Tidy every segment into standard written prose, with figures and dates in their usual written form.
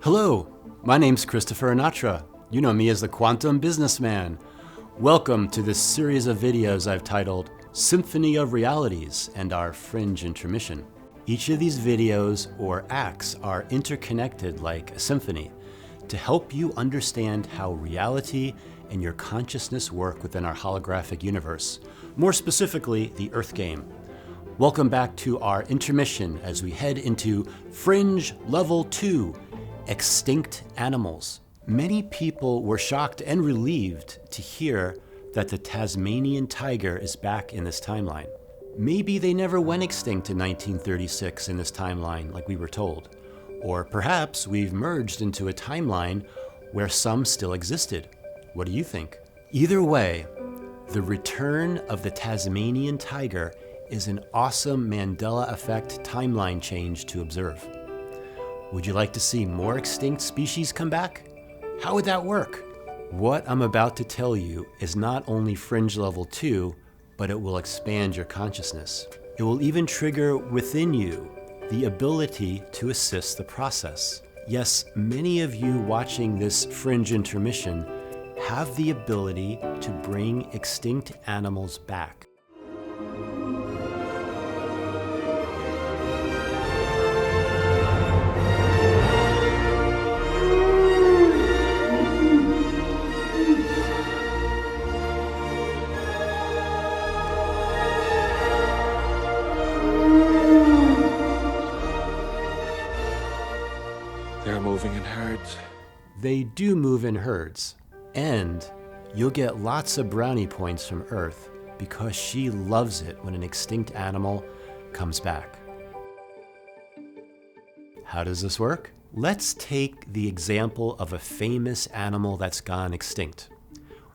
Hello, my name's Christopher Anatra. You know me as the Quantum Businessman. Welcome to this series of videos I've titled Symphony of Realities and our Fringe Intermission. Each of these videos or acts are interconnected like a symphony to help you understand how reality and your consciousness work within our holographic universe, more specifically the Earth game. Welcome back to our intermission as we head into Fringe Level 2, Extinct Animals. Many people were shocked and relieved to hear that the Tasmanian tiger is back in this timeline. Maybe they never went extinct in 1936 in this timeline like we were told. Or perhaps we've merged into a timeline where some still existed. What do you think? Either way, the return of the Tasmanian tiger is an awesome Mandela effect timeline change to observe. Would you like to see more extinct species come back? How would that work? What I'm about to tell you is not only Fringe Level 2, but it will expand your consciousness. It will even trigger within you the ability to assist the process. Yes, many of you watching this Fringe Intermission have the ability to bring extinct animals back. They're moving in herds. They do move in herds, and you'll get lots of brownie points from Earth because she loves it when an extinct animal comes back. How does this work? Let's take the example of a famous animal that's gone extinct.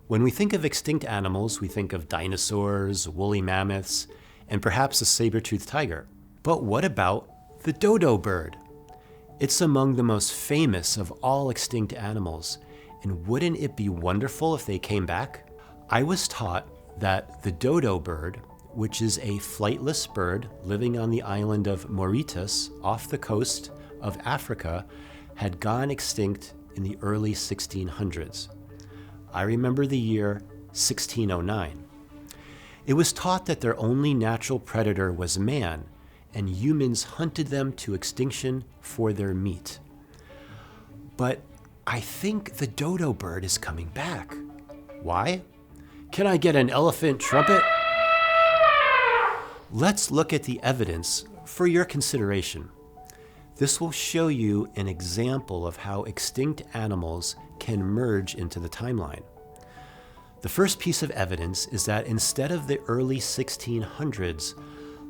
When we think of extinct animals, we think of dinosaurs, woolly mammoths, and perhaps a saber-toothed tiger. But what about the dodo bird? It's among the most famous of all extinct animals, and wouldn't it be wonderful if they came back? I was taught that the dodo bird, which is a flightless bird living on the island of Mauritius off the coast of Africa, had gone extinct in the early 1600s. I remember the year 1609. It was taught that their only natural predator was man, and humans hunted them to extinction for their meat. But I think the dodo bird is coming back. Why? Can I get an elephant trumpet? Let's look at the evidence for your consideration. This will show you an example of how extinct animals can merge into the timeline. The first piece of evidence is that instead of the early 1600s,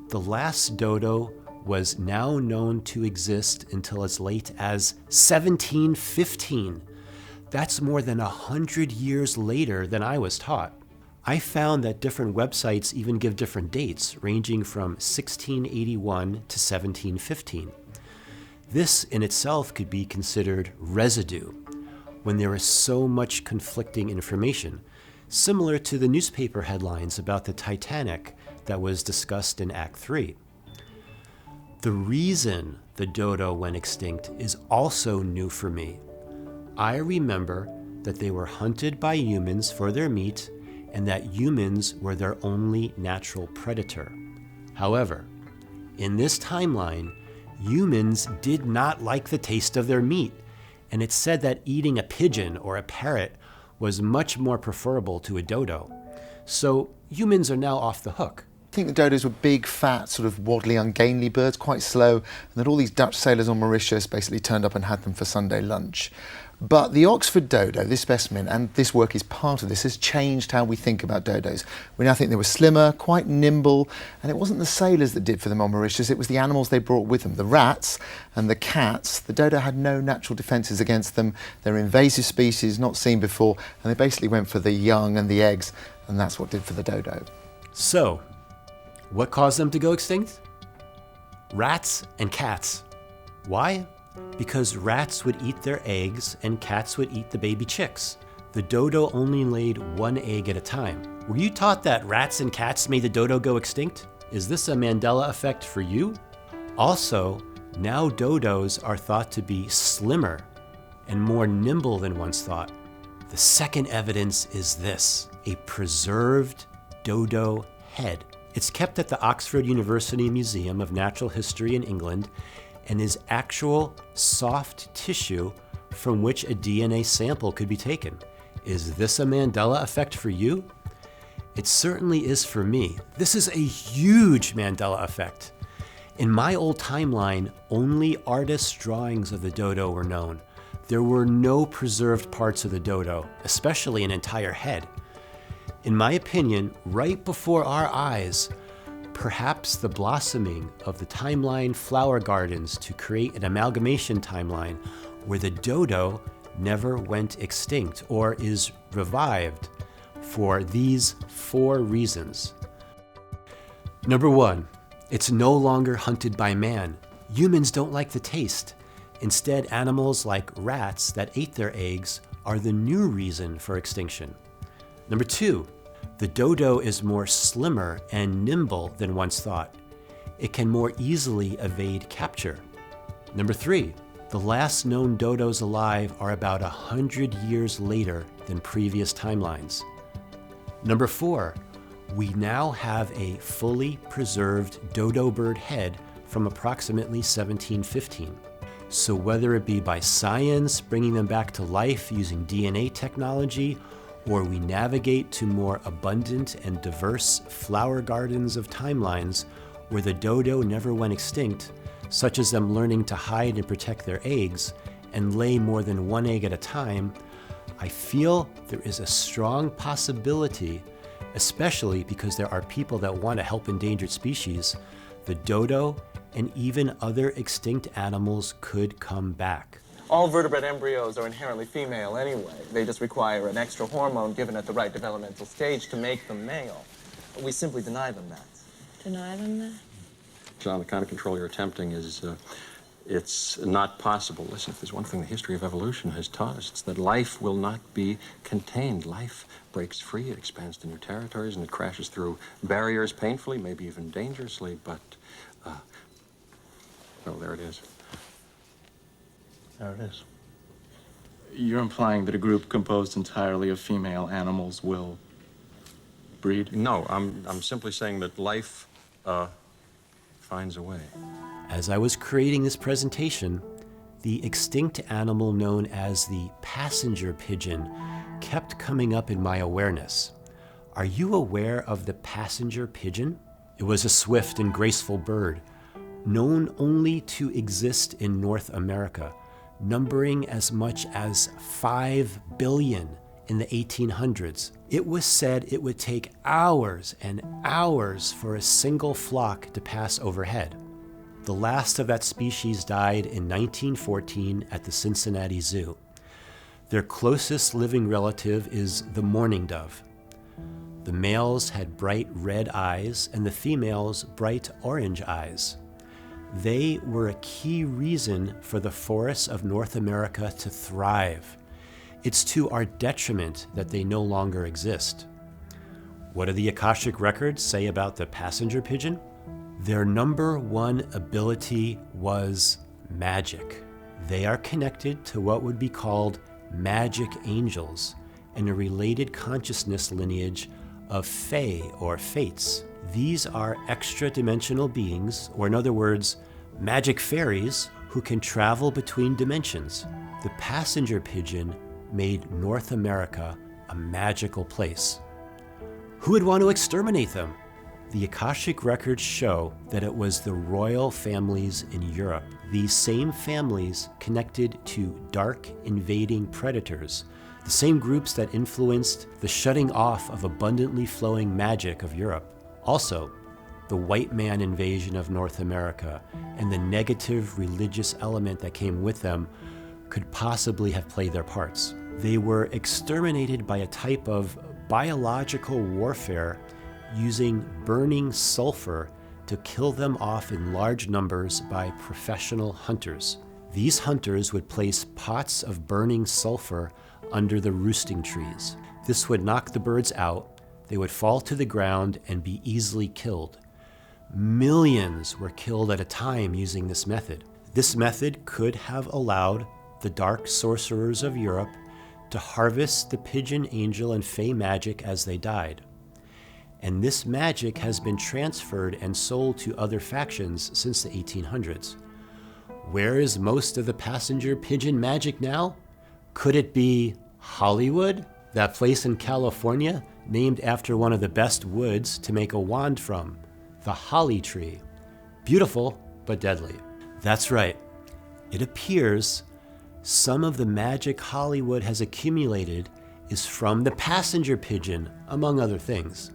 the last dodo was now known to exist until as late as 1715. That's more than 100 years later than I was taught. I found that different websites even give different dates, ranging from 1681 to 1715. This in itself could be considered residue, when there is so much conflicting information, similar to the newspaper headlines about the Titanic that was discussed in Act 3. The reason the dodo went extinct is also new for me. I remember that they were hunted by humans for their meat and that humans were their only natural predator. However, in this timeline, humans did not like the taste of their meat, and it's said that eating a pigeon or a parrot was much more preferable to a dodo. So humans are now off the hook. I think the dodos were big, fat, sort of waddly, ungainly birds, quite slow, and that all these Dutch sailors on Mauritius basically turned up and had them for Sunday lunch. But the Oxford dodo, this specimen, and this work is part of this, has changed how we think about dodos. We now think they were slimmer, quite nimble, and it wasn't the sailors that did for them on Mauritius, it was the animals they brought with them. The rats and the cats, the dodo had no natural defences against them. They're invasive species, not seen before, and they basically went for the young and the eggs, and that's what did for the dodo. So, what caused them to go extinct? Rats and cats. Why? Because rats would eat their eggs and cats would eat the baby chicks. The dodo only laid one egg at a time. Were you taught that rats and cats made the dodo go extinct? Is this a Mandela effect for you? Also, now dodos are thought to be slimmer and more nimble than once thought. The second evidence is this: a preserved dodo head. It's kept at the Oxford University Museum of Natural History in England and is actual soft tissue from which a DNA sample could be taken. Is this a Mandela effect for you? It certainly is for me. This is a huge Mandela effect. In my old timeline, only artists' drawings of the dodo were known. There were no preserved parts of the dodo, especially an entire head. In my opinion, right before our eyes, perhaps the blossoming of the timeline flower gardens to create an amalgamation timeline where the dodo never went extinct or is revived for these 4 reasons. Number 1, it's no longer hunted by man. Humans don't like the taste. Instead, animals like rats that ate their eggs are the new reason for extinction. Number 2, the dodo is more slimmer and nimble than once thought. It can more easily evade capture. Number 3, the last known dodos alive are about 100 years later than previous timelines. Number 4, we now have a fully preserved dodo bird head from approximately 1715. So whether it be by science bringing them back to life using DNA technology, or we navigate to more abundant and diverse flower gardens of timelines where the dodo never went extinct, such as them learning to hide and protect their eggs and lay more than 1 egg at a time, I feel there is a strong possibility, especially because there are people that want to help endangered species, the dodo and even other extinct animals could come back. All vertebrate embryos are inherently female anyway. They just require an extra hormone given at the right developmental stage to make them male. We simply deny them that. Deny them that? John, the kind of control you're attempting is, it's not possible. Listen, if there's one thing the history of evolution has taught us, it's that life will not be contained. Life breaks free, it expands to new territories, and it crashes through barriers painfully, maybe even dangerously, but, well, there it is. There it is. You're implying that a group composed entirely of female animals will breed? No, I'm simply saying that life, finds a way. As I was creating this presentation, the extinct animal known as the passenger pigeon kept coming up in my awareness. Are you aware of the passenger pigeon? It was a swift and graceful bird, known only to exist in North America, numbering as much as 5 billion in the 1800s. It was said it would take hours and hours for a single flock to pass overhead. The last of that species died in 1914 at the Cincinnati Zoo. Their closest living relative is the mourning dove. The males had bright red eyes and the females bright orange eyes. They were a key reason for the forests of North America to thrive. It's to our detriment that they no longer exist. What do the Akashic records say about the passenger pigeon? Their number 1 ability was magic. They are connected to what would be called magic angels and a related consciousness lineage of fae or fates. These are extra-dimensional beings, or in other words, magic fairies who can travel between dimensions. The passenger pigeon made North America a magical place. Who would want to exterminate them? The Akashic records show that it was the royal families in Europe, these same families connected to dark invading predators, the same groups that influenced the shutting off of abundantly flowing magic of Europe. Also, the white man invasion of North America and the negative religious element that came with them could possibly have played their parts. They were exterminated by a type of biological warfare using burning sulfur to kill them off in large numbers by professional hunters. These hunters would place pots of burning sulfur under the roosting trees. This would knock the birds out, they would fall to the ground and be easily killed. Millions were killed at a time using this method. This method could have allowed the dark sorcerers of Europe to harvest the pigeon angel and fey magic as they died. And this magic has been transferred and sold to other factions since the 1800s. Where is most of the passenger pigeon magic now? Could it be Hollywood? That place in California named after one of the best woods to make a wand from, the holly tree. Beautiful, but deadly. That's right. It appears some of the magic Hollywood has accumulated is from the passenger pigeon, among other things.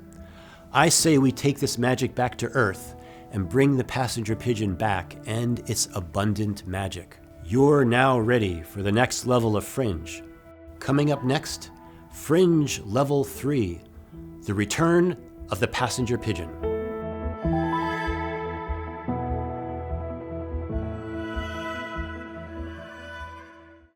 I say we take this magic back to Earth and bring the passenger pigeon back and its abundant magic. You're now ready for the next level of Fringe. Coming up next, Fringe Level 3, the return of the passenger pigeon.